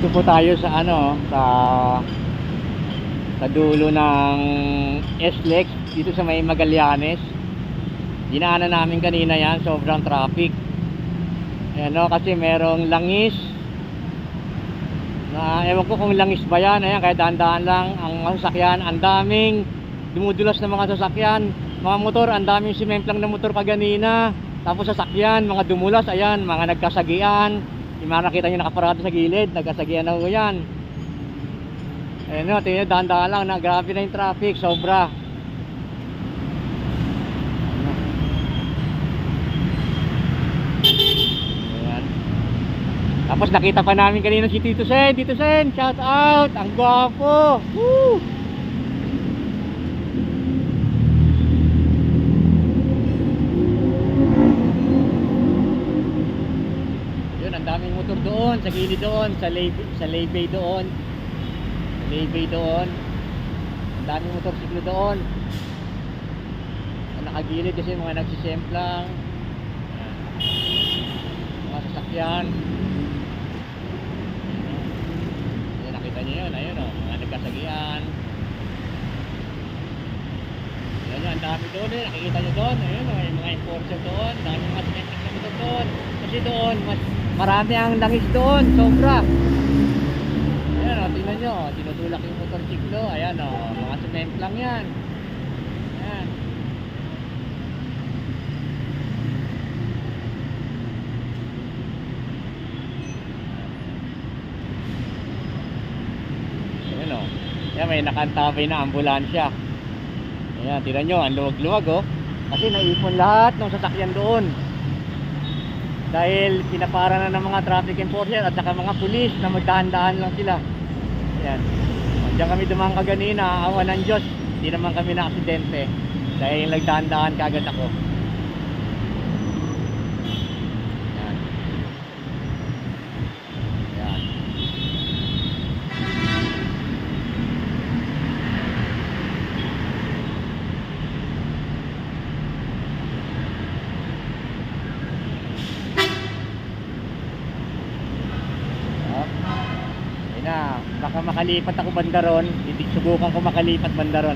Dito po tayo sa sa dulo ng SLEX dito sa may Magallanes. Dinaanan namin kanina yan, sobrang traffic. Ayan o, kasi merong langis na ewan ko kung langis ba yan. Ayan, kaya dahan-dahan lang ang mga sasakyan. Ang daming dumudulas na mga sasakyan, mga motor, ang daming simemplang na motor kaganina. Tapos sasakyan, mga dumulas, ayan, mga nagkasagian. Yung mga nakita nyo nakaparado sa gilid, nagkasagian na yan. Ayan o, tingnan, dahan-dahan lang na, grabe na yung traffic, sobra. Ayan. Tapos nakita pa namin kanina si Tito Sen. Tito Sen, shout out, ang gwapo. Woo! Ang daming motor doon, sa gilid doon, sa laybay doon. Sa laybay doon. Ang daming motorsiklo doon. Nakagilid kasi mga nagsisemplang. Mga sasakyan. Ayan, nakita niyo yun, ayun o, mga nagkasagian. Ayan, ang dami doon eh, nakikita niyo doon. Ayun o, yung mga enforcer doon, dami mga sasakyan na motor doon. Kasi doon, marami ang langis doon, sobra. Ayan o, tingnan nyo, tinutulak yung motorsiklo. Ayan o, mga cement lang yan. Ayan. Ayan o, ayan, may nakantabay na ambulansya. Ayan, tingnan nyo, ang luwag-luwag o. Kasi naipon lahat ng sasakyan doon. Dahil pinapara na ng mga traffic enforcer at saka mga pulis na magdahan-dahan lang sila. Ayan. Diyan kami dumang kaganina, awa ng Diyos, hindi naman kami na aksidente. Dahil nagdahan-dahan kagad ako. Ayan. Ayan. Na, baka makalipat ako banda ron. Subukan ko makalipat banda ron.